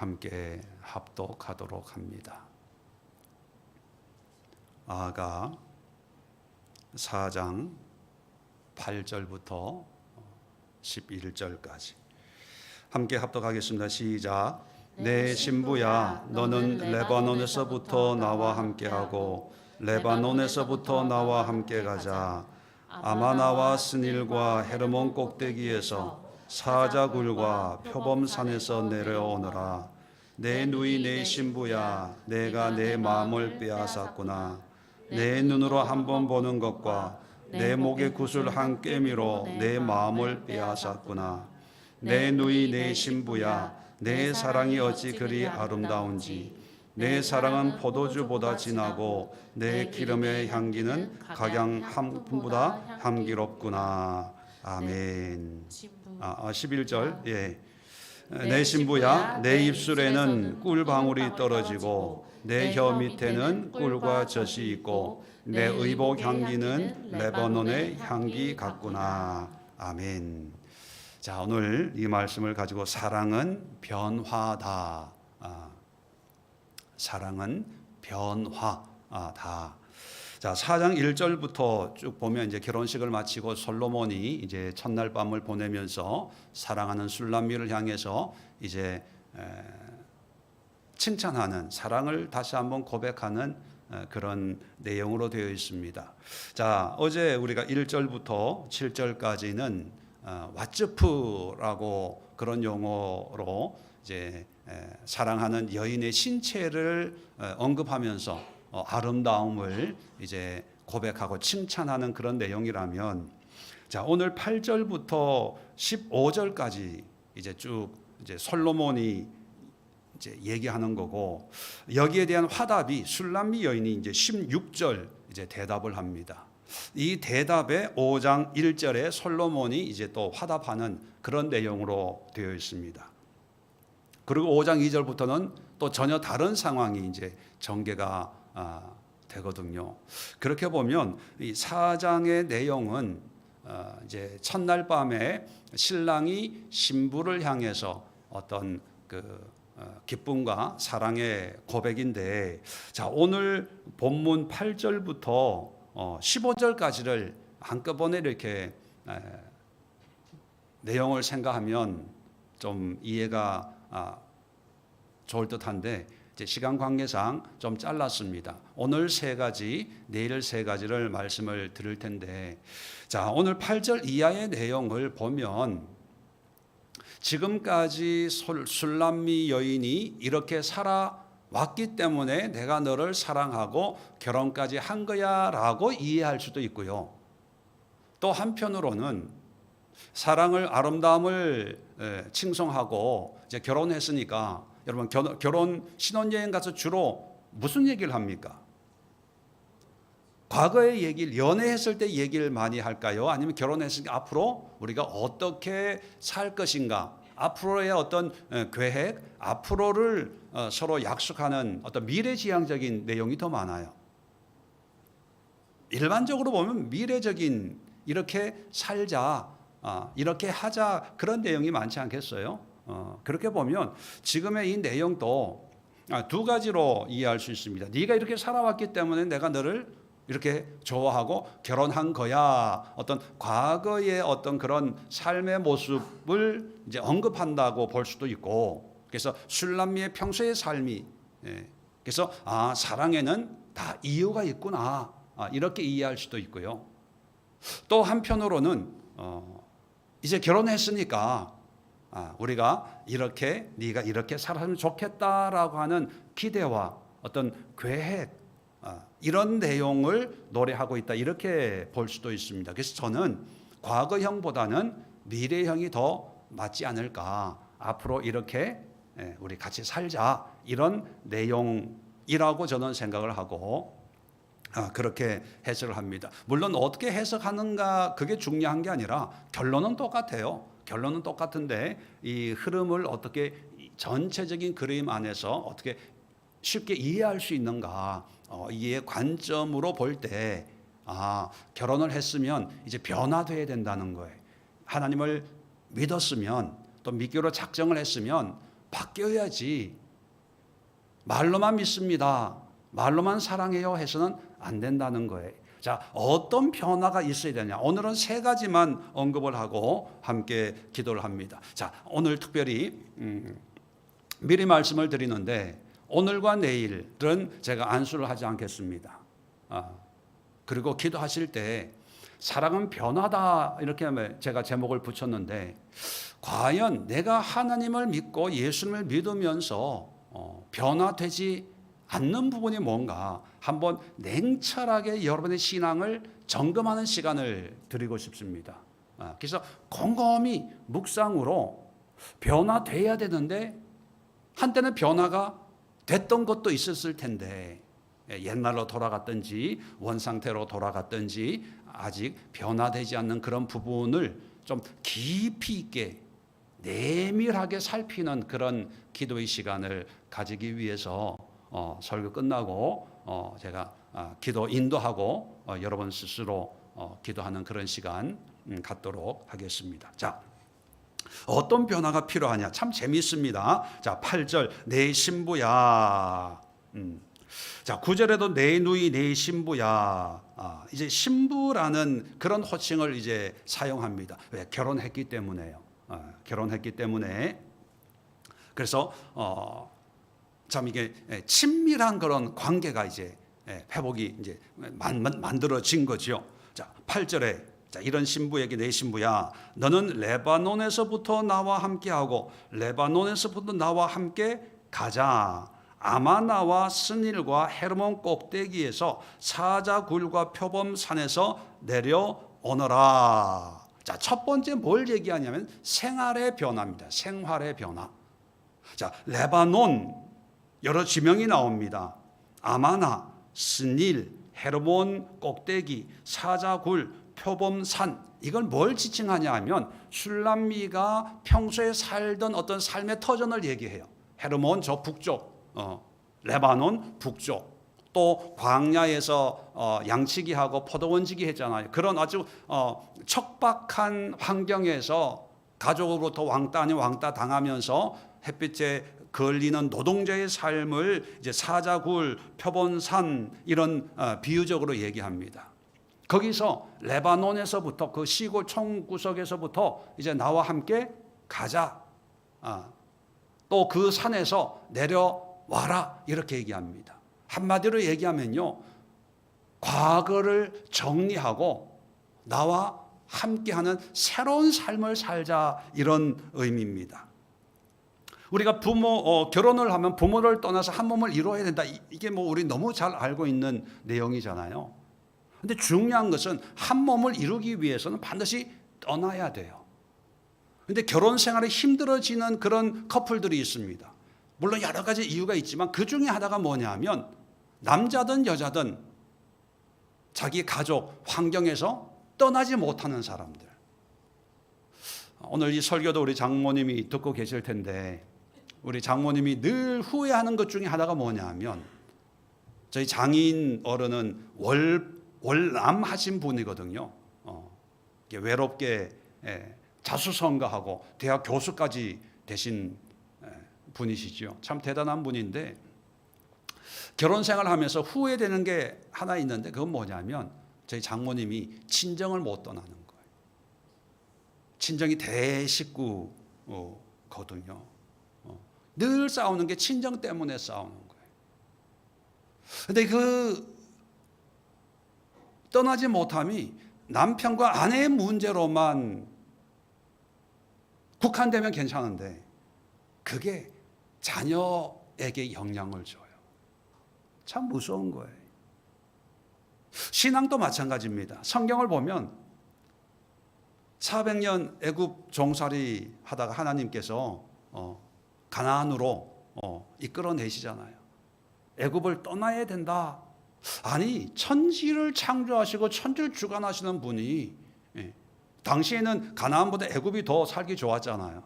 함께 합독하도록 합니다. 아가 4장 8절부터 11절까지 함께 합독하겠습니다. 시작. 내 신부야, 너는 레바논에서부터 나와 함께하고 레바논에서부터 나와 함께 가자. 아마나와 스닐과 헤르몬 꼭대기에서 사자굴과 표범산에서 내려오너라. 내 누이 내 신부야, 내가 내 마음을 빼앗았구나. 내 눈으로 한번 보는 것과 내 목의 구슬 한 꿰미로 내 마음을 빼앗았구나. 내 누이 내 신부야, 내 사랑이 어찌 그리 아름다운지. 내 사랑은 포도주보다 진하고 내 기름의 향기는 각양함보다 향기롭구나. 아멘. 11절. 내 신부야, 내 입술에는 꿀방울이 떨어지고 내 혀 밑에는 꿀과 젖이 있고 내 의복 향기는 레바논의 향기 같구나. 아멘. 자, 오늘 이 말씀을 가지고 사랑은 변화다. 사랑은 변화다. 자, 4장 1절부터 쭉 보면 이제 결혼식을 마치고 솔로몬이 이제 첫날 밤을 보내면서 사랑하는 술람미를 향해서 이제 칭찬하는, 사랑을 다시 한번 고백하는 그런 내용으로 되어 있습니다. 자, 어제 우리가 1절부터 7절까지는 왓츠프라고 그런 용어로 이제 사랑하는 여인의 신체를 언급하면서 아름다움을 이제 고백하고 칭찬하는 그런 내용이라면, 자, 오늘 8절부터 15절까지 이제 쭉 이제 솔로몬이 이제 얘기하는 거고, 여기에 대한 화답이 술람미 여인이 이제 16절 이제 대답을 합니다. 이 대답에 5장 1절에 솔로몬이 이제 또 화답하는 그런 내용으로 되어 있습니다. 그리고 5장 2절부터는 또 전혀 다른 상황이 이제 전개가 되거든요. 그렇게 보면 이 4장의 내용은 이제 첫날 밤에 신랑이 신부를 향해서 어떤 그 기쁨과 사랑의 고백인데, 자, 오늘 본문 8절부터 15절까지를 한꺼번에 이렇게 내용을 생각하면 좀 이해가 좋을 듯한데, 이제 시간 관계상 좀 잘랐습니다. 오늘 3가지, 내일 3가지를 말씀을 드릴 텐데, 자, 오늘 8절 이하의 내용을 보면 지금까지 술람미 여인이 이렇게 살아왔기 때문에 내가 너를 사랑하고 결혼까지 한 거야 라고 이해할 수도 있고요. 또 한편으로는 사랑을, 아름다움을 칭송하고 이제 결혼했으니까, 여러분 결혼 신혼여행 가서 주로 무슨 얘기를 합니까? 과거의 얘기를, 연애했을 때 얘기를 많이 할까요? 아니면 결혼했으니까 앞으로 우리가 어떻게 살 것인가, 앞으로의 어떤 계획, 앞으로를 서로 약속하는 어떤 미래지향적인 내용이 더 많아요. 일반적으로 보면 미래적인, 이렇게 살자, 이렇게 하자, 그런 내용이 많지 않겠어요? 그렇게 보면 지금의 이 내용도 2가지로 이해할 수 있습니다. 네가 이렇게 살아왔기 때문에 내가 너를 이렇게 좋아하고 결혼한 거야. 어떤 과거의 어떤 그런 삶의 모습을 이제 언급한다고 볼 수도 있고, 그래서 술람미의 평소의 삶이, 그래서 사랑에는 다 이유가 있구나, 이렇게 이해할 수도 있고요. 또 한편으로는 이제 결혼했으니까 우리가 이렇게, 네가 이렇게 살았으면 좋겠다라고 하는 기대와 어떤 계획, 이런 내용을 노래하고 있다, 이렇게 볼 수도 있습니다. 그래서 저는 과거형보다는 미래형이 더 맞지 않을까, 앞으로 이렇게 우리 같이 살자, 이런 내용이라고 저는 생각을 하고 그렇게 해석을 합니다. 물론 어떻게 해석하는가, 그게 중요한 게 아니라 결론은 똑같아요. 결론은 똑같은데 이 흐름을 어떻게 전체적인 그림 안에서 어떻게 쉽게 이해할 수 있는가, 이의 관점으로 볼 때 결혼을 했으면 이제 변화돼야 된다는 거예요. 하나님을 믿었으면, 또 믿기로 작정을 했으면 바뀌어야지. 말로만 믿습니다, 말로만 사랑해요 해서는 안 된다는 거예요. 자, 어떤 변화가 있어야 되냐? 오늘은 세 가지만 언급을 하고 함께 기도를 합니다. 자, 오늘 특별히 미리 말씀을 드리는데 오늘과 내일은 제가 안수를 하지 않겠습니다. 그리고 기도하실 때 사랑은 변화다 이렇게 제가 제목을 붙였는데, 과연 내가 하나님을 믿고 예수님을 믿으면서 변화되지 않는 부분이 뭔가 한번 냉철하게 여러분의 신앙을 점검하는 시간을 드리고 싶습니다. 그래서 곰곰이 묵상으로 변화돼야 되는데 한때는 변화가 됐던 것도 있었을 텐데 옛날로 돌아갔든지 원상태로 돌아갔든지 아직 변화되지 않는 그런 부분을 좀 깊이 있게 내밀하게 살피는 그런 기도의 시간을 가지기 위해서 설교 끝나고 제가 기도 인도하고 여러분 스스로 기도하는 그런 시간 갖도록 하겠습니다. 자, 어떤 변화가 필요하냐? 참 재미있습니다. 자, 8절 내 신부야. 자, 9절에도 내 누이 내 신부야. 이제 신부라는 그런 호칭을 이제 사용합니다. 왜? 결혼했기 때문에요. 결혼했기 때문에. 그래서 참 이게 친밀한 그런 관계가 이제 회복이 이제 만들어진 거죠. 자, 8절에 자, 이런 신부에게 내 신부야, 너는 레바논에서부터 나와 함께하고 레바논에서부터 나와 함께 가자. 아마나와 스닐과 헤르몬 꼭대기에서 사자굴과 표범산에서 내려오너라. 자, 첫 번째 뭘 얘기하냐면 생활의 변화입니다. 생활의 변화. 자, 레바논 여러 지명이 나옵니다. 아마나, 스닐, 헤르몬 꼭대기, 사자굴, 표범산. 이걸 뭘 지칭하냐 하면 슐람미가 평소에 살던 어떤 삶의 터전을 얘기해요. 헤르몬 저 북쪽, 레바논 북쪽, 또 광야에서 양치기 하고 포도원지기 했잖아요. 그런 아주 척박한 환경에서 가족으로부터 왕따 아닌 왕따 당하면서 햇빛에 걸리는 노동자의 삶을 이제 사자굴, 표본산 이런 비유적으로 얘기합니다. 거기서 레바논에서부터 그 시골 총구석에서부터 이제 나와 함께 가자. 또 그 산에서 내려와라 이렇게 얘기합니다. 한마디로 얘기하면요, 과거를 정리하고 나와 함께하는 새로운 삶을 살자 이런 의미입니다. 우리가 결혼을 하면 부모를 떠나서 한 몸을 이루어야 된다. 이게 뭐 우리 너무 잘 알고 있는 내용이잖아요. 근데 중요한 것은 한 몸을 이루기 위해서는 반드시 떠나야 돼요. 근데 결혼 생활이 힘들어지는 그런 커플들이 있습니다. 물론 여러 가지 이유가 있지만 그 중에 하나가 뭐냐면 남자든 여자든 자기 가족, 환경에서 떠나지 못하는 사람들. 오늘 이 설교도 우리 장모님이 듣고 계실 텐데 우리 장모님이 늘 후회하는 것 중에 하나가 뭐냐면 저희 장인 어른은 월남하신 분이거든요. 외롭게 자수성가하고 대학 교수까지 되신 분이시죠. 참 대단한 분인데 결혼 생활하면서 후회되는 게 하나 있는데 그건 뭐냐면 저희 장모님이 친정을 못 떠나는 거예요. 친정이 대식구거든요. 늘 싸우는 게 친정 때문에 싸우는 거예요. 근데 그 떠나지 못함이 남편과 아내의 문제로만 국한되면 괜찮은데 그게 자녀에게 영향을 줘요. 참 무서운 거예요. 신앙도 마찬가지입니다. 성경을 보면 400년 애굽 종살이 하다가 하나님께서 가나안으로 이끌어내시잖아요. 애굽을 떠나야 된다. 아니, 천지를 창조하시고 천지를 주관하시는 분이 당시에는 가나안보다 애굽이 더 살기 좋았잖아요.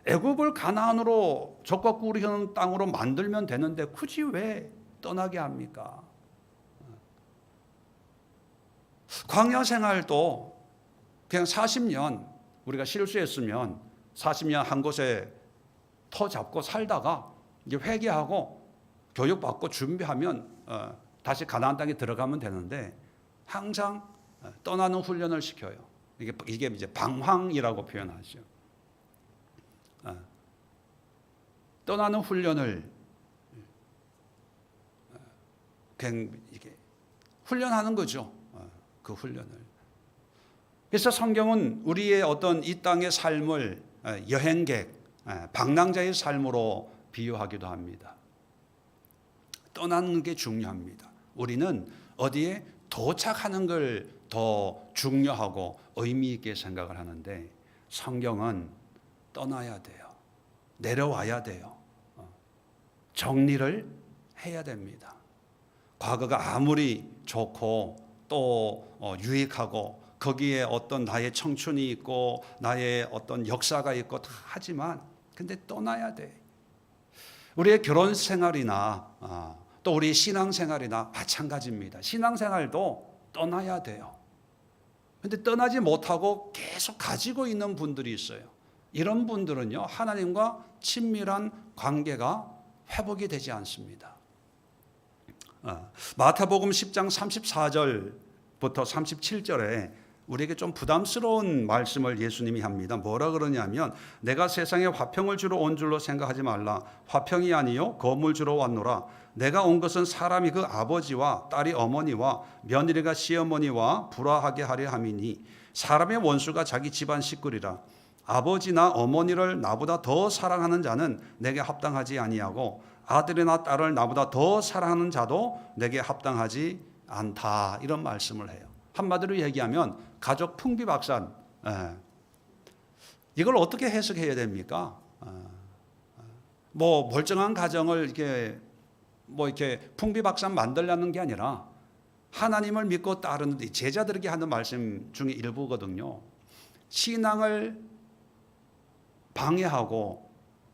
애굽을 가나안으로 적과 꿀이는 땅으로 만들면 되는데 굳이 왜 떠나게 합니까? 광야 생활도 그냥 40년 우리가 실수했으면 40년 한 곳에 터 잡고 살다가 이제 회개하고 교육받고 준비하면 다시 가나안 땅에 들어가면 되는데 항상 떠나는 훈련을 시켜요. 이게 이제 방황이라고 표현하죠. 떠나는 훈련을 이게 훈련하는 거죠. 그 훈련을. 그래서 성경은 우리의 어떤 이 땅의 삶을 여행객, 방랑자의 삶으로 비유하기도 합니다. 떠나는 게 중요합니다. 우리는 어디에 도착하는 걸 더 중요하고 의미 있게 생각을 하는데 성경은 떠나야 돼요. 내려와야 돼요. 정리를 해야 됩니다. 과거가 아무리 좋고 또 유익하고 거기에 어떤 나의 청춘이 있고 나의 어떤 역사가 있고 다 하지만 근데 떠나야 돼. 우리의 결혼 생활이나 또 우리 신앙 생활이나 마찬가지입니다. 신앙 생활도 떠나야 돼요. 근데 떠나지 못하고 계속 가지고 있는 분들이 있어요. 이런 분들은요, 하나님과 친밀한 관계가 회복이 되지 않습니다. 마태복음 10장 34절부터 37절에 우리에게 좀 부담스러운 말씀을 예수님이 합니다. 뭐라 그러냐면 내가 세상에 화평을 주러 온 줄로 생각하지 말라. 화평이 아니요 거물 주러 왔노라. 내가 온 것은 사람이 그 아버지와 딸이 어머니와 며느리가 시어머니와 불화하게 하려 함이니 사람의 원수가 자기 집안 식구리라. 아버지나 어머니를 나보다 더 사랑하는 자는 내게 합당하지 아니하고 아들이나 딸을 나보다 더 사랑하는 자도 내게 합당하지 않다. 이런 말씀을 해요. 한마디로 얘기하면 가족 풍비박산. 이걸 어떻게 해석해야 됩니까? 뭐 멀쩡한 가정을 이렇게 풍비박산 만들려는 게 아니라 하나님을 믿고 따르는 제자들에게 하는 말씀 중에 일부거든요. 신앙을 방해하고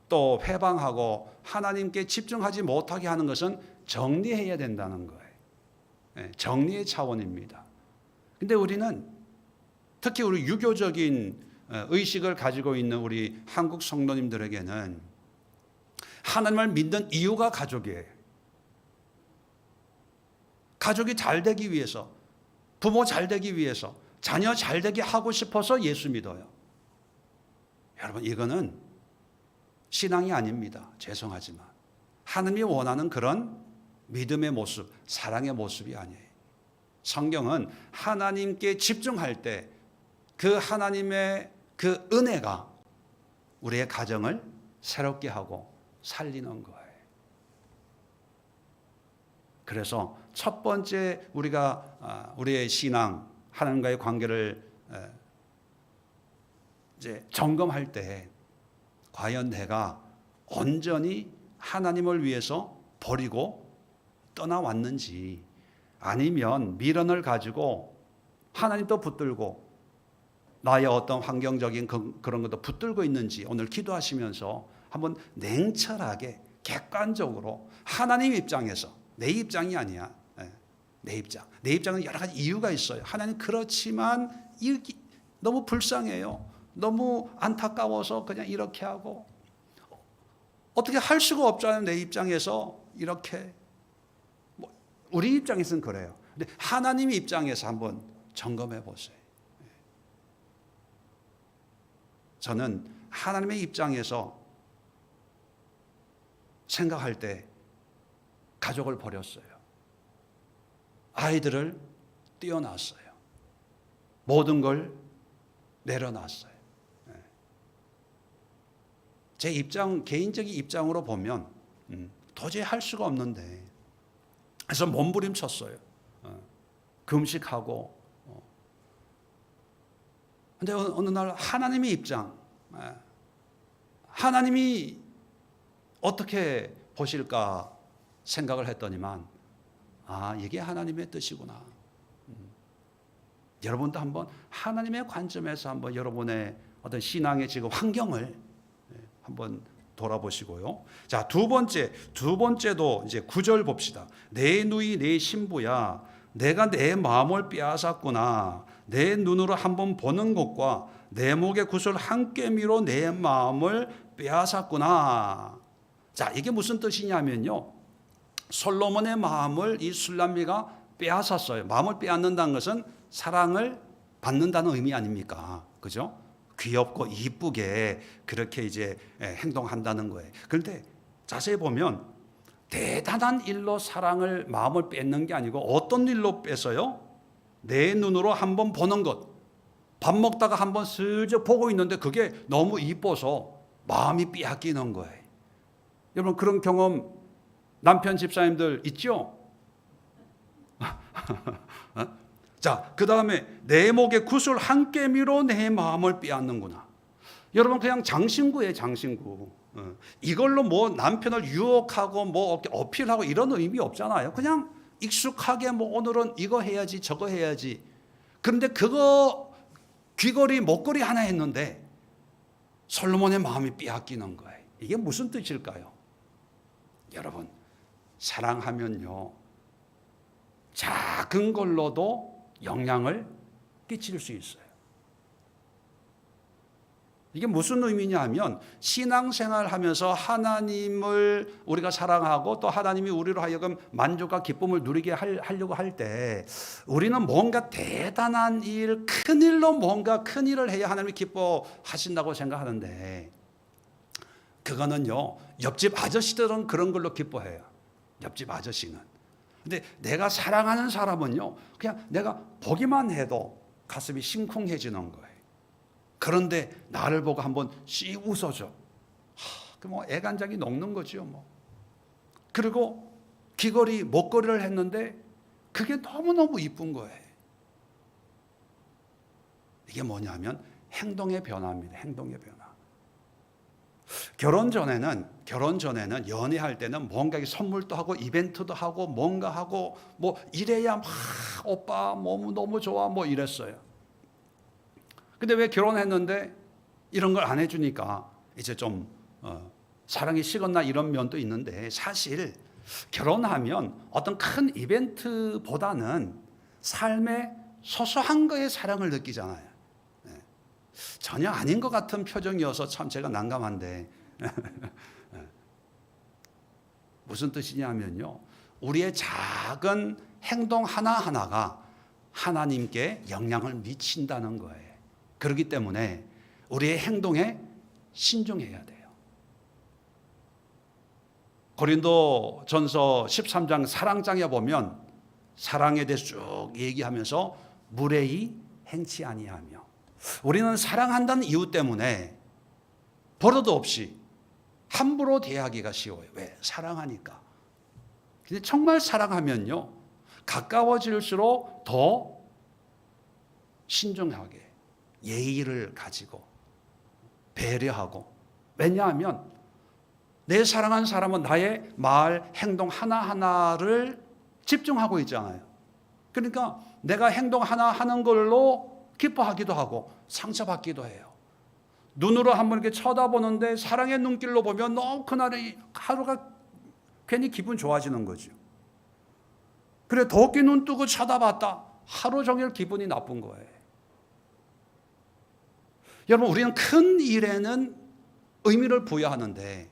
또 회방하고 하나님께 집중하지 못하게 하는 것은 정리해야 된다는 거예요. 정리의 차원입니다. 근데 우리는 특히 우리 유교적인 의식을 가지고 있는 우리 한국 성도님들에게는 하나님을 믿는 이유가 가족이에요. 가족이 잘 되기 위해서, 부모 잘 되기 위해서, 자녀 잘 되게 하고 싶어서 예수 믿어요. 여러분, 이거는 신앙이 아닙니다. 죄송하지만. 하나님이 원하는 그런 믿음의 모습, 사랑의 모습이 아니에요. 성경은 하나님께 집중할 때 그 하나님의 그 은혜가 우리의 가정을 새롭게 하고 살리는 거예요. 그래서 첫 번째 우리가 우리의 신앙, 하나님과의 관계를 이제 점검할 때 과연 내가 온전히 하나님을 위해서 버리고 떠나왔는지 아니면 미련을 가지고 하나님도 붙들고 나의 어떤 환경적인 그런 것도 붙들고 있는지 오늘 기도하시면서 한번 냉철하게 객관적으로 하나님 입장에서 내 입장이 아니야. 내 입장은 여러 가지 이유가 있어요. 하나님 그렇지만 너무 불쌍해요. 너무 안타까워서 그냥 이렇게 하고 어떻게 할 수가 없잖아요. 내 입장에서 이렇게 우리 입장에서는 그래요. 근데 하나님 입장에서 한번 점검해 보세요. 저는 하나님의 입장에서 생각할 때 가족을 버렸어요. 아이들을 떼어놨어요. 모든 걸 내려놨어요. 제 입장, 개인적인 입장으로 보면 도저히 할 수가 없는데 그래서 몸부림쳤어요. 금식하고. 근데 어느 날 하나님의 입장, 하나님이 어떻게 보실까 생각을 했더니만 이게 하나님의 뜻이구나. 여러분도 한번 하나님의 관점에서 한번 여러분의 어떤 신앙의 지금 환경을 한번 돌아보시고요. 자, 두 번째도 이제 9절 봅시다. 내 누이 내 신부야, 내가 내 마음을 빼앗았구나. 내 눈으로 한번 보는 것과 내 목의 구슬 한 꿰미로 내 마음을 빼앗았구나. 자, 이게 무슨 뜻이냐면요, 솔로몬의 마음을 이 술람미가 빼앗았어요. 마음을 빼앗는다는 것은 사랑을 받는다는 의미 아닙니까? 그죠? 귀엽고 이쁘게 그렇게 이제 행동한다는 거예요. 그런데 자세히 보면 대단한 일로 사랑을, 마음을 뺏는 게 아니고 어떤 일로 뺏어요? 내 눈으로 한번 보는 것. 밥 먹다가 한번 슬쩍 보고 있는데 그게 너무 이뻐서 마음이 빼앗기는 거예요. 여러분, 그런 경험 남편 집사님들 있죠? 자, 그 다음에 내 목에 구슬 한 깨미로 내 마음을 빼앗는구나. 여러분, 그냥 장신구예요, 장신구. 이걸로 뭐 남편을 유혹하고 뭐 어필하고 이런 의미 없잖아요. 그냥 익숙하게 뭐 오늘은 이거 해야지 저거 해야지. 그런데 그거 귀걸이 목걸이 하나 했는데 솔로몬의 마음이 빼앗기는 거예요. 이게 무슨 뜻일까요? 여러분, 사랑하면요, 작은 걸로도 영향을 끼칠 수 있어요. 이게 무슨 의미냐 하면 신앙생활 하면서 하나님을 우리가 사랑하고 또 하나님이 우리로 하여금 만족과 기쁨을 누리게 하려고 할 때 우리는 뭔가 대단한 일, 큰 일로 뭔가 큰 일을 해야 하나님이 기뻐하신다고 생각하는데 그거는요, 옆집 아저씨들은 그런 걸로 기뻐해요. 옆집 아저씨는. 근데 내가 사랑하는 사람은요, 그냥 내가 보기만 해도 가슴이 심쿵해지는 거예요. 그런데 나를 보고 한번 씩 웃어줘. 그 뭐 애간장이 녹는 거죠, 뭐. 그리고 귀걸이, 목걸이를 했는데 그게 너무너무 이쁜 거예요. 이게 뭐냐면 행동의 변화입니다. 행동의 변화. 결혼 전에는 연애할 때는 뭔가 선물도 하고 이벤트도 하고 뭔가 하고 뭐 이래야 막 오빠 너무 좋아 뭐 이랬어요. 근데 왜 결혼했는데 이런 걸 안 해주니까 이제 좀 사랑이 식었나 이런 면도 있는데, 사실 결혼하면 어떤 큰 이벤트보다는 삶의 소소한 거에 사랑을 느끼잖아요. 전혀 아닌 것 같은 표정이어서 참 제가 난감한데 무슨 뜻이냐면요, 우리의 작은 행동 하나하나가 하나님께 영향을 미친다는 거예요. 그렇기 때문에 우리의 행동에 신중해야 돼요. 고린도전서 13장 사랑장에 보면 사랑에 대해서 쭉 얘기하면서 무례히 행치 아니하며, 우리는 사랑한다는 이유 때문에 버릇 없이 함부로 대하기가 쉬워요. 왜? 사랑하니까. 근데 정말 사랑하면요, 가까워질수록 더 신중하게 예의를 가지고 배려하고. 왜냐하면 내 사랑한 사람은 나의 말, 행동 하나하나를 집중하고 있잖아요. 그러니까 내가 행동 하나 하는 걸로 기뻐하기도 하고 상처받기도 해요. 눈으로 한번 이렇게 쳐다보는데 사랑의 눈길로 보면 너무 그날의 하루가 괜히 기분 좋아지는 거죠. 그래, 덥게 눈 뜨고 쳐다봤다, 하루 종일 기분이 나쁜 거예요. 여러분, 우리는 큰 일에는 의미를 부여하는데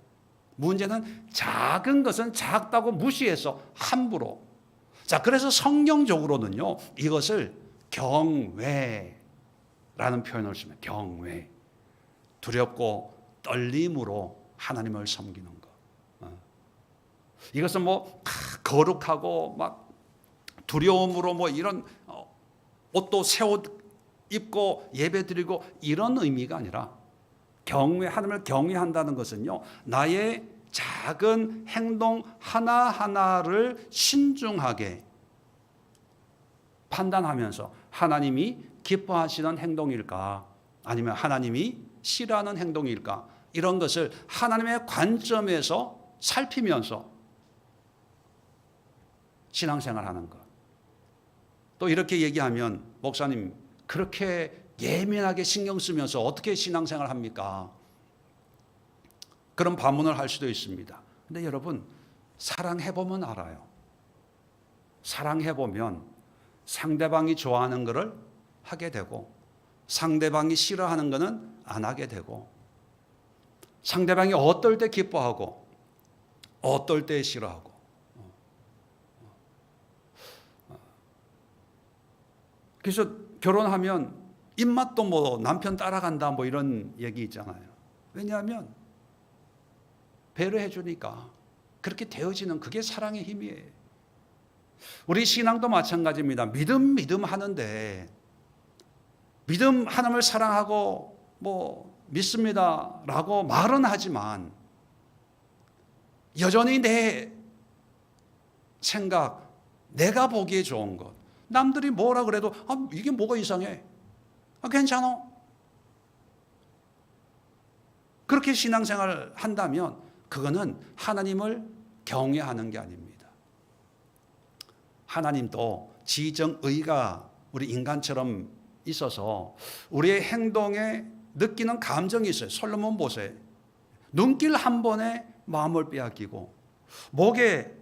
문제는 작은 것은 작다고 무시해서 함부로. 자, 그래서 성경적으로는요, 이것을 경외라는 표현을 씁니다. 경외. 두렵고 떨림으로 하나님을 섬기는 것. 이것은 뭐 거룩하고 막 두려움으로 뭐 이런 옷도 새 옷 입고 예배드리고 이런 의미가 아니라, 경외, 하나님을 경외한다는 것은요, 나의 작은 행동 하나하나를 신중하게 판단하면서 하나님이 기뻐하시는 행동일까, 아니면 하나님이 싫어하는 행동일까, 이런 것을 하나님의 관점에서 살피면서 신앙생활하는 것. 또 이렇게 얘기하면, 목사님 그렇게 예민하게 신경 쓰면서 어떻게 신앙생활 합니까? 그런 반문을 할 수도 있습니다. 근데 여러분, 사랑해보면 알아요. 사랑해보면 상대방이 좋아하는 것을 하게 되고 상대방이 싫어하는 것은 안 하게 되고, 상대방이 어떨 때 기뻐하고 어떨 때 싫어하고. 그래서 결혼하면 입맛도 뭐 남편 따라간다 뭐 이런 얘기 있잖아요. 왜냐하면 배려해 주니까 그렇게 되어지는 그게 사랑의 힘이에요. 우리 신앙도 마찬가지입니다. 믿음 하는데 믿음 하나님을 사랑하고 뭐 믿습니다라고 말은 하지만 여전히 내 생각, 내가 보기에 좋은 것, 남들이 뭐라 그래도 이게 뭐가 이상해? 괜찮아. 그렇게 신앙생활을 한다면 그거는 하나님을 경외하는 게 아닙니다. 하나님도 지정의가 우리 인간처럼 있어서 우리의 행동에 느끼는 감정이 있어요. 솔로몬 보세요. 눈길 한 번에 마음을 빼앗기고 목에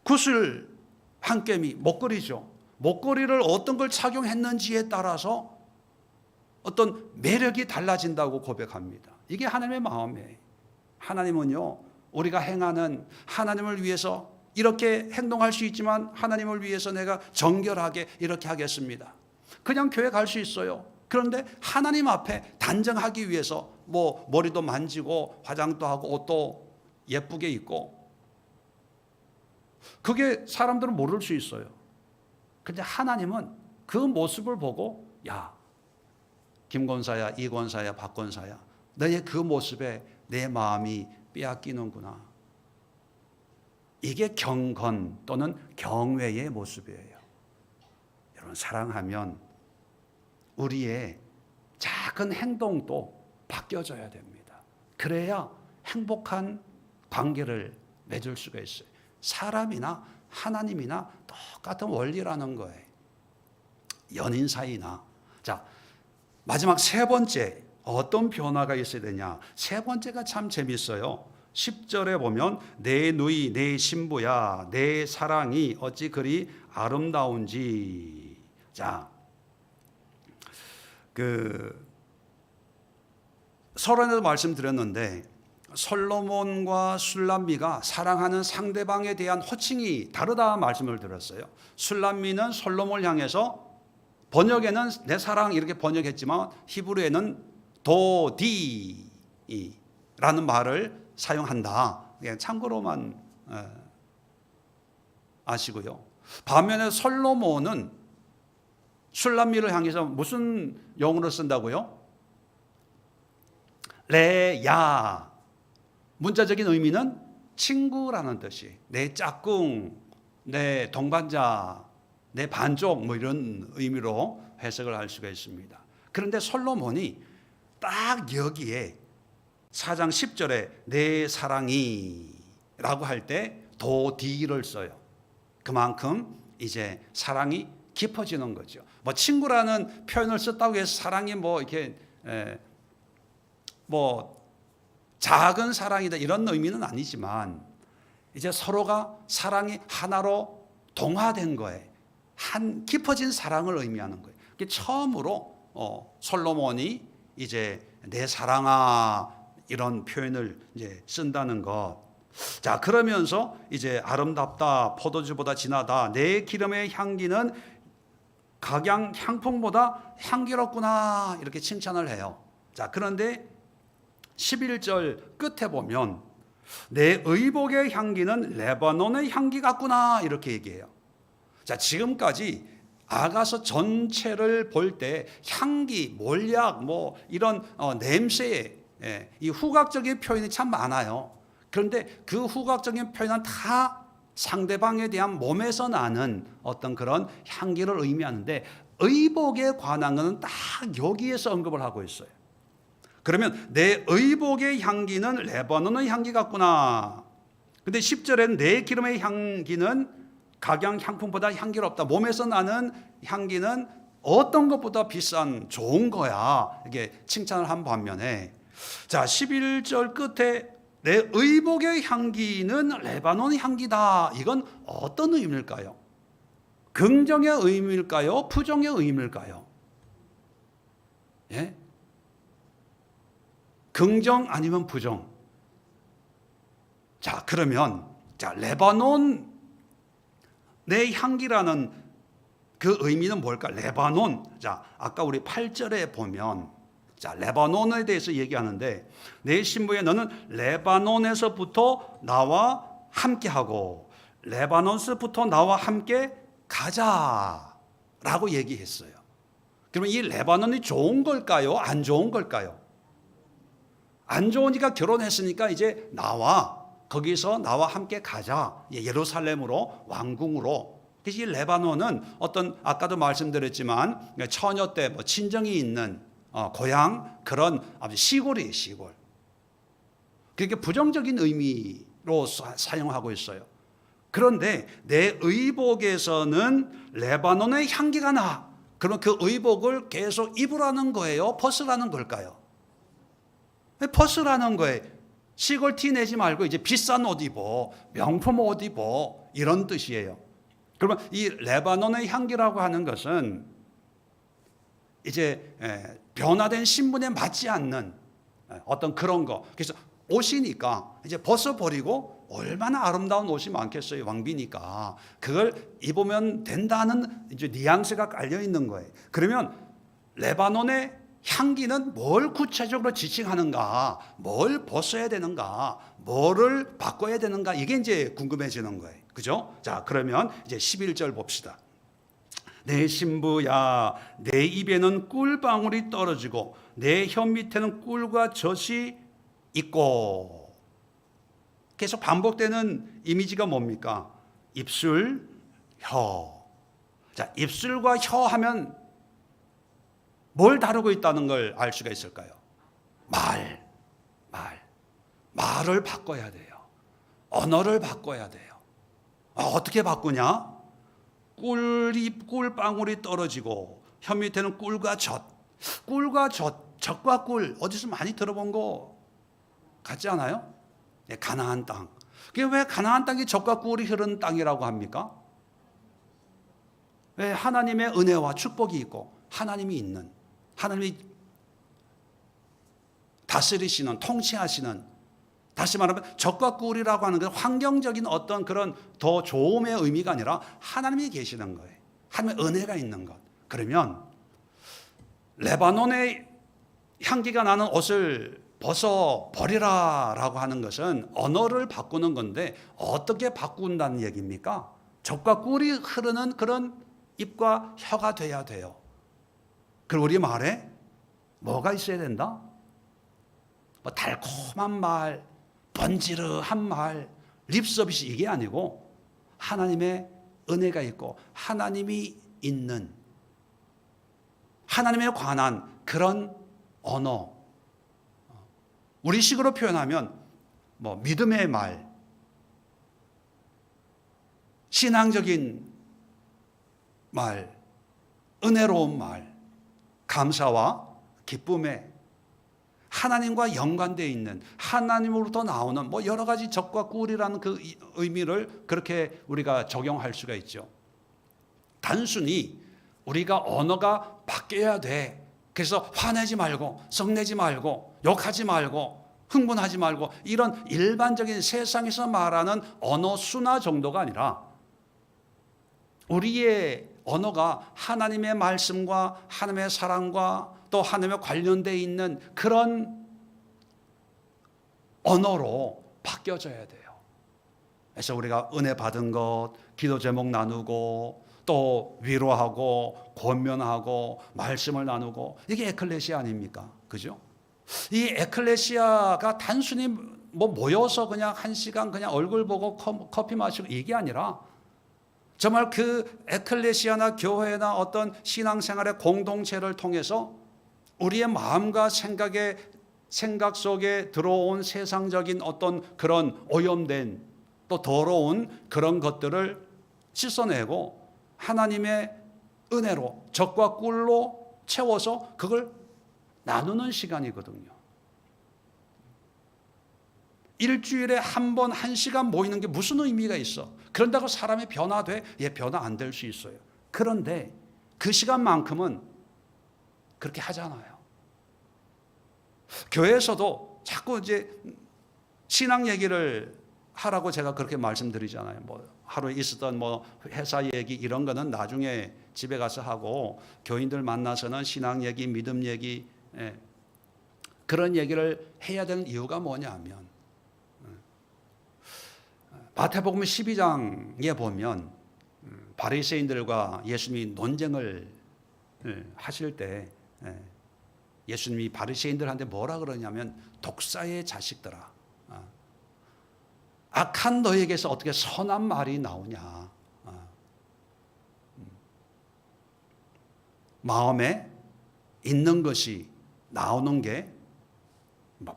구슬 한 깸이 목걸이죠. 목걸이를 어떤 걸 착용했는지에 따라서 어떤 매력이 달라진다고 고백합니다. 이게 하나님의 마음이에요. 하나님은요, 우리가 행하는 하나님을 위해서 이렇게 행동할 수 있지만 하나님을 위해서 내가 정결하게 이렇게 하겠습니다. 그냥 교회 갈 수 있어요. 그런데 하나님 앞에 단정하기 위해서 뭐 머리도 만지고 화장도 하고 옷도 예쁘게 입고, 그게 사람들은 모를 수 있어요. 근데 하나님은 그 모습을 보고 야, 김 권사야, 이 권사야, 박 권사야, 너의 그 모습에 내 마음이 빼앗기는구나. 이게 경건 또는 경외의 모습이에요. 여러분, 사랑하면 우리의 작은 행동도 바뀌어져야 됩니다. 그래야 행복한 관계를 맺을 수가 있어요. 사람이나 하나님이나 똑같은 원리라는 거예요. 연인 사이나. 자, 마지막 세 번째, 어떤 변화가 있어야 되냐. 세 번째가 참 재밌어요. 10절에 보면 내 누이 내 신부야 내 사랑이 어찌 그리 아름다운지. 자, 서론에도 말씀드렸는데 솔로몬과 술람미가 사랑하는 상대방에 대한 호칭이 다르다 말씀을 드렸어요. 술람미는 솔로몬을 향해서, 번역에는 내 사랑 이렇게 번역했지만 히브리에는 도디라는 말을 사용한다. 참고로만 아시고요. 반면에 솔로몬은 술람미를 향해서 무슨 용어를 쓴다고요? 레야. 문자적인 의미는 친구라는 뜻이, 내 짝꿍, 내 동반자, 내 반쪽 뭐 이런 의미로 해석을 할 수가 있습니다. 그런데 솔로몬이 딱 여기에 4장 10절에 내 사랑이 라고 할 때 도디를 써요. 그만큼 이제 사랑이 깊어지는 거죠. 뭐 친구라는 표현을 썼다고 해서 사랑이 뭐 이렇게 뭐 작은 사랑이다 이런 의미는 아니지만 이제 서로가 사랑이 하나로 동화된 거예요. 한 깊어진 사랑을 의미하는 거예요. 처음으로 솔로몬이 이제 내 사랑아 이런 표현을 이제 쓴다는 것. 자, 그러면서 이제 아름답다, 포도주보다 진하다, 내 기름의 향기는 각양 향품보다 향기롭구나 이렇게 칭찬을 해요. 자, 그런데 11절 끝에 보면 내 의복의 향기는 레바논의 향기 같구나 이렇게 얘기해요. 자, 지금까지 아가서 전체를 볼 때 향기, 몰약, 뭐 이런 냄새의 이 후각적인 표현이 참 많아요. 그런데 그 후각적인 표현은 다 상대방에 대한 몸에서 나는 어떤 그런 향기를 의미하는데 의복에 관한 것은 딱 여기에서 언급을 하고 있어요. 그러면 내 의복의 향기는 레바논의 향기 같구나. 근데 10절에는 내 기름의 향기는 각양 향품보다 향기롭다. 몸에서 나는 향기는 어떤 것보다 비싼 좋은 거야. 이게 칭찬을 한 반면에, 자, 11절 끝에 내 의복의 향기는 레바논 향기다. 이건 어떤 의미일까요? 긍정의 의미일까요? 부정의 의미일까요? 예? 긍정 아니면 부정? 자, 그러면 레바논 내 향기라는 그 의미는 뭘까? 레바논. 자, 아까 우리 8절에 보면 레바논에 대해서 얘기하는데, 내 신부에 너는 레바논에서부터 나와 함께하고 레바논에서부터 나와 함께 가자라고 얘기했어요. 그러면 이 레바논이 좋은 걸까요? 안 좋은 걸까요? 안 좋으니까 결혼했으니까 이제 거기서 나와 함께 가자. 예루살렘으로, 왕궁으로. 그래서 이 레바논은 아까도 말씀드렸지만 처녀 때 친정이 있는 고향, 그런 아주 시골이에요, 시골. 그게 부정적인 의미로 사용하고 있어요. 그런데 내 의복에서는 레바논의 향기가 나. 그럼 그 의복을 계속 입으라는 거예요? 벗으라는 걸까요? 벗으라는 거예요. 시골 티 내지 말고 이제 비싼 옷 입어, 명품 옷 입어, 이런 뜻이에요. 그러면 이 레바논의 향기라고 하는 것은 이제 변화된 신분에 맞지 않는 어떤 그런 거. 그래서 옷이니까 이제 벗어버리고, 얼마나 아름다운 옷이 많겠어요, 왕비니까. 그걸 입으면 된다는 이제 뉘앙스가 깔려 있는 거예요. 그러면 레바논의 향기는 뭘 구체적으로 지칭하는가, 뭘 벗어야 되는가, 뭐를 바꿔야 되는가, 이게 이제 궁금해지는 거예요. 그죠? 자, 그러면 이제 11절 봅시다. 내 신부야, 내 입에는 꿀방울이 떨어지고 내 혀 밑에는 꿀과 젖이 있고. 계속 반복되는 이미지가 뭡니까? 입술, 혀. 자, 입술과 혀 하면 뭘 다루고 있다는 걸 알 수가 있을까요? 말을 바꿔야 돼요. 언어를 바꿔야 돼요. 어떻게 바꾸냐? 꿀방울이 떨어지고 혀 밑에는 꿀과 젖. 젖과 꿀 어디서 많이 들어본 거 같지 않아요? 가나안 땅. 그게 왜 가나안 땅이 젖과 꿀이 흐르는 땅이라고 합니까? 왜? 하나님의 은혜와 축복이 있고 하나님이 있는, 하나님이 다스리시는, 통치하시는, 다시 말하면 젖과 꿀이라고 하는 건 환경적인 어떤 그런 더 좋음의 의미가 아니라 하나님이 계시는 거예요. 하나님의 은혜가 있는 것. 그러면 레바논의 향기가 나는 옷을 벗어버리라 라고 하는 것은 언어를 바꾸는 건데, 어떻게 바꾼다는 얘기입니까? 젖과 꿀이 흐르는 그런 입과 혀가 돼야 돼요. 그리고 우리 말에 뭐가 있어야 된다? 달콤한 말, 번지르한 말, 립서비스, 이게 아니고 하나님의 은혜가 있고 하나님이 있는, 하나님에 관한 그런 언어. 우리식으로 표현하면 믿음의 말, 신앙적인 말, 은혜로운 말, 감사와 기쁨의, 하나님과 연관되어 있는, 하나님으로부터 나오는 여러 가지 젖과 꿀이라는 그 의미를 그렇게 우리가 적용할 수가 있죠. 단순히 우리가 언어가 바뀌어야 돼. 그래서 화내지 말고, 성내지 말고, 욕하지 말고, 흥분하지 말고, 이런 일반적인 세상에서 말하는 언어 순화 정도가 아니라 우리의 언어가 하나님의 말씀과 하나님의 사랑과 또 하나님과 관련되어 있는 그런 언어로 바뀌어져야 돼요. 그래서 우리가 은혜 받은 것, 기도 제목 나누고, 또 위로하고 권면하고 말씀을 나누고, 이게 에클레시아 아닙니까? 그죠? 이 에클레시아가 단순히 모여서 그냥 한 시간 그냥 얼굴 보고 커피 마시고 이게 아니라, 정말 그 에클레시아나 교회나 어떤 신앙생활의 공동체를 통해서 우리의 마음과 생각 속에 들어온 세상적인 어떤 그런 오염된 또 더러운 그런 것들을 씻어내고 하나님의 은혜로 젖과 꿀로 채워서 그걸 나누는 시간이거든요. 일주일에 한 번, 한 시간 모이는 게 무슨 의미가 있어? 그런다고 사람이 변화돼? 변화 안 될 수 있어요. 그런데 그 시간만큼은 그렇게 하잖아요. 교회에서도 자꾸 이제 신앙 얘기를 하라고 제가 그렇게 말씀드리잖아요. 뭐 하루에 있었던 뭐 회사 얘기 이런 거는 나중에 집에 가서 하고, 교인들 만나서는 신앙 얘기, 믿음 얘기, 그런 얘기를 해야 되는 이유가 뭐냐면, 마태복음 12장에 보면 바리새인들과 예수님이 논쟁을 하실 때 예수님이 바리새인들한테 뭐라 그러냐면, 독사의 자식들아, 악한 너에게서 어떻게 선한 말이 나오냐. 마음에 있는 것이 나오는 게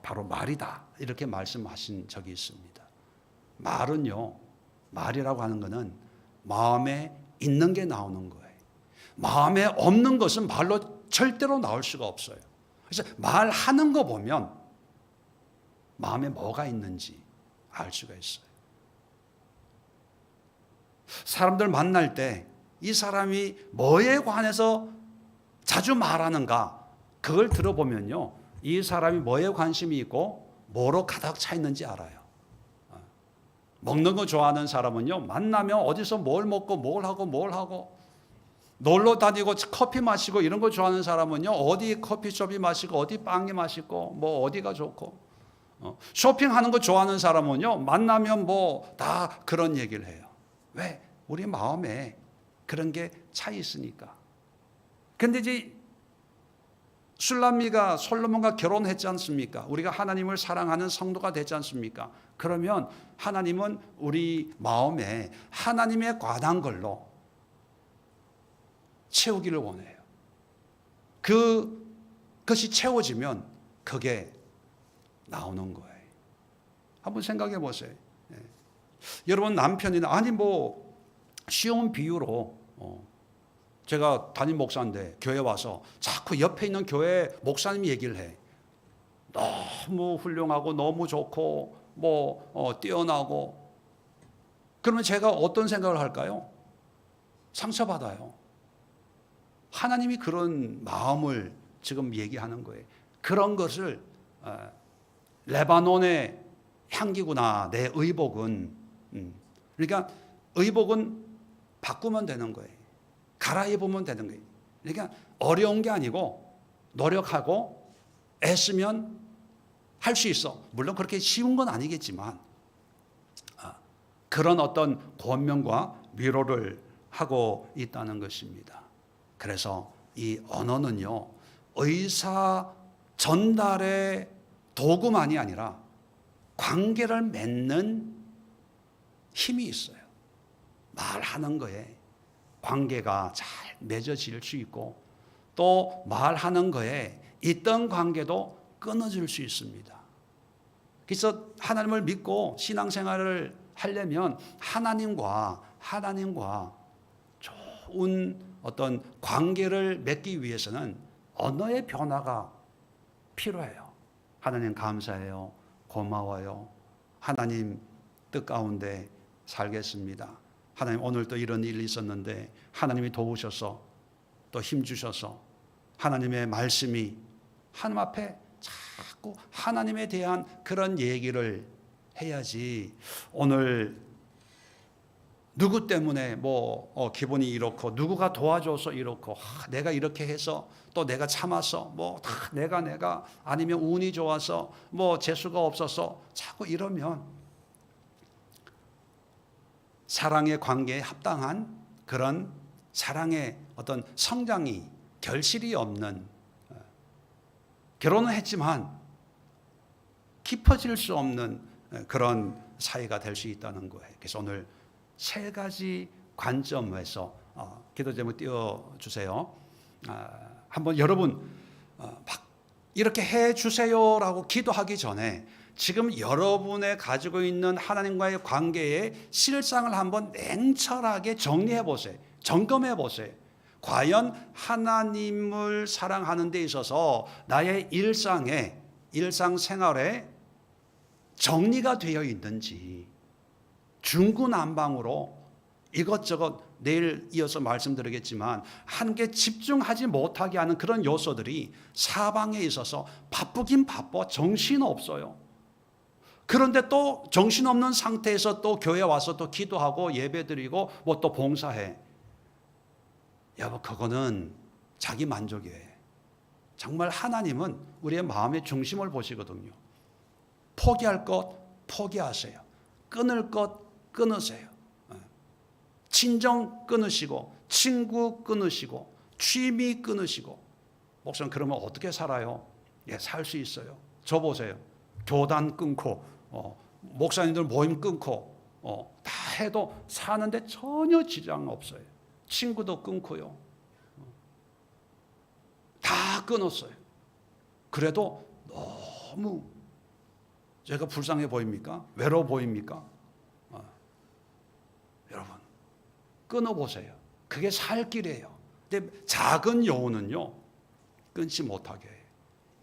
바로 말이다, 이렇게 말씀하신 적이 있습니다. 말은요, 말이라고 하는 것은 마음에 있는 게 나오는 거예요. 마음에 없는 것은 말로 절대로 나올 수가 없어요. 그래서 말하는 거 보면 마음에 뭐가 있는지 알 수가 있어요. 사람들 만날 때 이 사람이 뭐에 관해서 자주 말하는가, 그걸 들어보면요, 이 사람이 뭐에 관심이 있고 뭐로 가득 차 있는지 알아요. 먹는 거 좋아하는 사람은요, 만나면 어디서 뭘 먹고 뭘 하고 놀러 다니고 커피 마시고 이런 거 좋아하는 사람은요, 어디 커피숍이 맛있고 어디 빵이 맛있고 뭐 어디가 좋고, 쇼핑하는 거 좋아하는 사람은요, 만나면 뭐 다 그런 얘기를 해요. 왜? 우리 마음에 그런 게 차 있으니까. 근데 이제 술람미가 솔로몬과 결혼했지 않습니까? 우리가 하나님을 사랑하는 성도가 되지 않습니까? 그러면 하나님은 우리 마음에 하나님에 관한 걸로 채우기를 원해요. 그것이 채워지면 그게 나오는 거예요. 한번 생각해 보세요. 여러분 남편이나, 아니 뭐 쉬운 비유로, 제가 담임 목사인데 교회 와서 자꾸 옆에 있는 교회 목사님 얘기를 해. 너무 훌륭하고 너무 좋고 뭐 뛰어나고. 그러면 제가 어떤 생각을 할까요? 상처받아요. 하나님이 그런 마음을 지금 얘기하는 거예요. 그런 것을 레바논의 향기구나, 내 의복은. 그러니까 의복은 바꾸면 되는 거예요. 갈아입으면 되는 거예요. 그러니까 어려운 게 아니고 노력하고 애쓰면 할 수 있어. 물론 그렇게 쉬운 건 아니겠지만 그런 어떤 권면과 위로를 하고 있다는 것입니다. 그래서 이 언어는요, 의사 전달의 도구만이 아니라 관계를 맺는 힘이 있어요. 말하는 거에 관계가 잘 맺어질 수 있고, 또 말하는 거에 있던 관계도 끊어질 수 있습니다. 그래서 하나님을 믿고 신앙생활을 하려면 하나님과 좋은 어떤 관계를 맺기 위해서는 언어의 변화가 필요해요. 하나님 감사해요. 고마워요. 하나님 뜻 가운데 살겠습니다. 하나님 오늘 또 이런 일이 있었는데 하나님이 도우셔서 또 힘주셔서, 하나님의 말씀이 하나님 앞에 자꾸 하나님에 대한 그런 얘기를 해야지, 오늘 누구 때문에 뭐 기분이 이렇고 누구가 도와줘서 이렇고 내가 이렇게 해서 또 내가 참아서 뭐 다 내가 아니면 운이 좋아서 뭐 재수가 없어서 자꾸 이러면 사랑의 관계에 합당한 그런 사랑의 어떤 성장이, 결실이 없는, 결혼은 했지만 깊어질 수 없는 그런 사이가 될 수 있다는 거예요. 그래서 오늘 세 가지 관점에서 기도 제목 띄워주세요. 한번 여러분 막 이렇게 해주세요라고 기도하기 전에 지금 여러분의 가지고 있는 하나님과의 관계의 실상을 한번 냉철하게 정리해 보세요. 점검해 보세요. 과연 하나님을 사랑하는 데 있어서 나의 일상생활에 정리가 되어 있는지, 중구난방으로 이것저것 내일 이어서 말씀드리겠지만 한 개 집중하지 못하게 하는 그런 요소들이 사방에 있어서 바쁘긴 바빠 정신없어요. 그런데 또 정신없는 상태에서 또 교회 와서 또 기도하고 예배드리고 뭐 또 봉사해. 여보, 그거는 자기 만족이에요. 정말 하나님은 우리의 마음의 중심을 보시거든요. 포기할 것 포기하세요. 끊을 것 끊으세요. 친정 끊으시고 친구 끊으시고 취미 끊으시고. 목사님, 그러면 어떻게 살아요? 예, 살 수 있어요. 저 보세요. 교단 끊고 목사님들 모임 끊고 다 해도 사는데 전혀 지장 없어요. 친구도 끊고요. 다 끊었어요. 그래도 너무 제가 불쌍해 보입니까? 외로워 보입니까? 여러분, 끊어보세요. 그게 살 길이에요. 근데 작은 여우는요, 끊지 못하게 해요.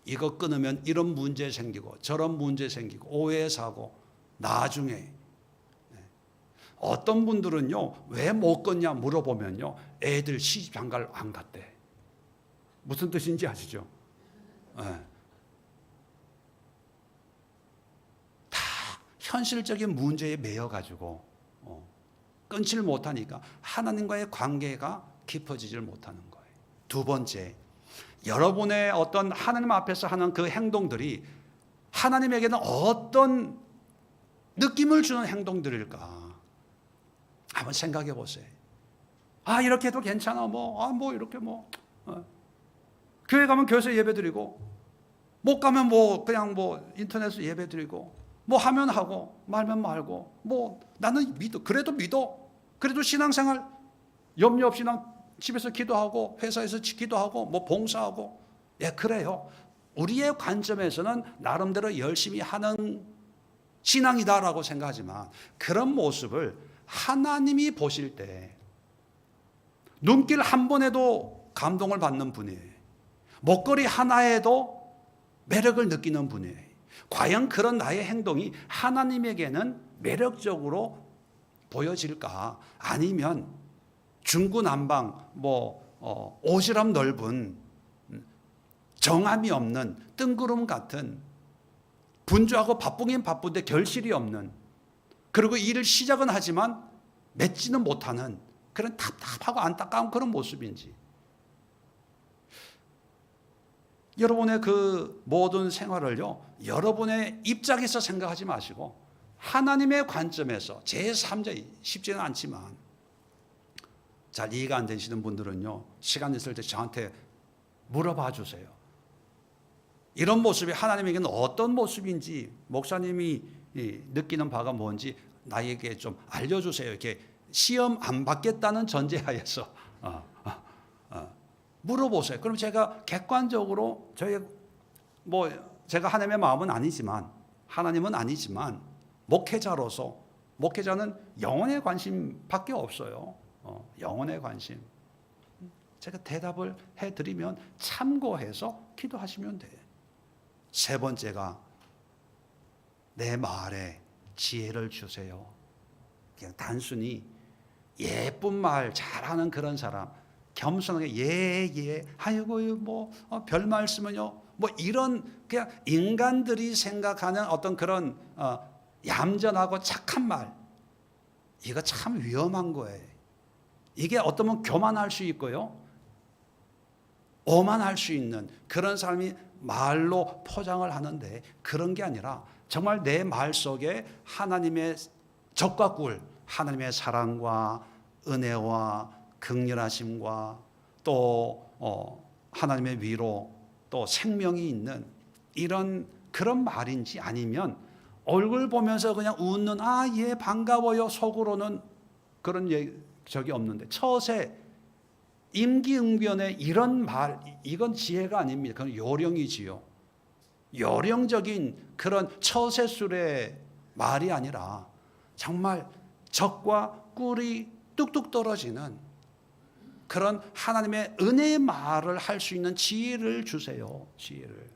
이거 끊으면 이런 문제 생기고 저런 문제 생기고 오해 사고 나중에. 어떤 분들은요, 왜 못 끊냐 물어보면요, 애들 시집 장가를 안 갔대. 무슨 뜻인지 아시죠? 다 현실적인 문제에 매여가지고 끊지를 못하니까 하나님과의 관계가 깊어지질 못하는 거예요. 두 번째, 여러분의 어떤 하나님 앞에서 하는 그 행동들이 하나님에게는 어떤 느낌을 주는 행동들일까? 한번 생각해 보세요. 이렇게 해도 괜찮아. 이렇게 교회 가면 교회에서 예배 드리고, 못 가면 그냥 인터넷에서 예배 드리고, 하면 하고, 말면 말고, 나는 믿어. 그래도 믿어. 그래도 신앙생활 염려 없이 난 집에서 기도하고, 회사에서 기도하고, 봉사하고. 예, 그래요. 우리의 관점에서는 나름대로 열심히 하는 신앙이다라고 생각하지만, 그런 모습을 하나님이 보실 때 눈길 한 번에도 감동을 받는 분이에요. 목걸이 하나에도 매력을 느끼는 분이에요. 과연 그런 나의 행동이 하나님에게는 매력적으로 보여질까? 아니면 중구난방 오지랖 넓은 정함이 없는 뜬구름 같은, 분주하고 바쁘긴 바쁜데 결실이 없는, 그리고 일을 시작은 하지만 맺지는 못하는 그런 답답하고 안타까운 그런 모습인지. 여러분의 그 모든 생활을요, 여러분의 입장에서 생각하지 마시고 하나님의 관점에서, 제3자, 쉽지는 않지만 잘 이해가 안 되시는 분들은요, 시간 있을 때 저한테 물어봐 주세요. 이런 모습이 하나님에게는 어떤 모습인지, 목사님이 느끼는 바가 뭔지 나에게 좀 알려주세요. 이렇게 시험 안 받겠다는 전제하에서 물어보세요. 그럼 제가 객관적으로 제가 하나님의 마음은 아니지만, 하나님은 아니지만 목회자로서, 목회자는 영혼의 관심밖에 없어요. 영혼의 관심. 제가 대답을 해드리면 참고해서 기도하시면 돼요. 세 번째가, 내 말에 지혜를 주세요. 그냥 단순히 예쁜 말 잘하는 그런 사람, 겸손하게 예, 아이고 별 말씀은요, 이런 그냥 인간들이 생각하는 어떤 그런 얌전하고 착한 말, 이거 참 위험한 거예요. 이게 어쩌면 교만할 수 있고요, 오만할 수 있는 그런 사람이 말로 포장을 하는데, 그런 게 아니라 정말 내 말 속에 하나님의 적과 꿀, 하나님의 사랑과 은혜와 긍휼하심과 또 하나님의 위로, 또 생명이 있는 이런 그런 말인지, 아니면 얼굴 보면서 그냥 웃는 예 반가워요 속으로는 그런 적이 없는데, 처세 임기응변의 이런 말, 이건 지혜가 아닙니다. 그건 요령이지요. 요령적인 그런 처세술의 말이 아니라 정말 적과 꿀이 뚝뚝 떨어지는 그런 하나님의 은혜의 말을 할 수 있는 지혜를 주세요. 지혜를.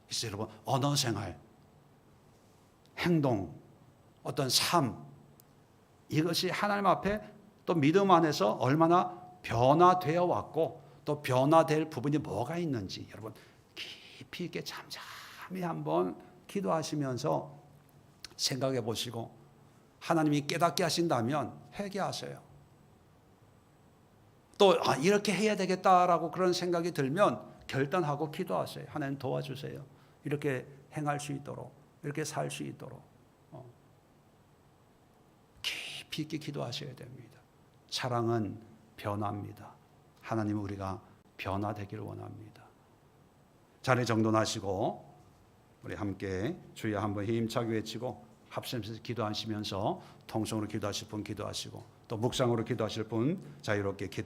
그래서 여러분, 언어생활, 행동, 어떤 삶, 이것이 하나님 앞에 또 믿음 안에서 얼마나 변화되어 왔고 또 변화될 부분이 뭐가 있는지 여러분 깊이 있게 잠잠히 한번 기도하시면서 생각해 보시고 하나님이 깨닫게 하신다면 회개하세요. 또 이렇게 해야 되겠다라고 그런 생각이 들면 결단하고 기도하세요. 하나님 도와주세요. 이렇게 행할 수 있도록, 이렇게 살 수 있도록 깊이 있게 기도하셔야 됩니다. 사랑은 변화입니다. 하나님 우리가 변화되기를 원합니다. 자리 정돈하시고 우리 함께 주여 한번 힘차게 외치고 합심해서 기도하시면서 통성으로 기도하실 분 기도하시고 또 묵상으로 기도하실 분 자유롭게 기도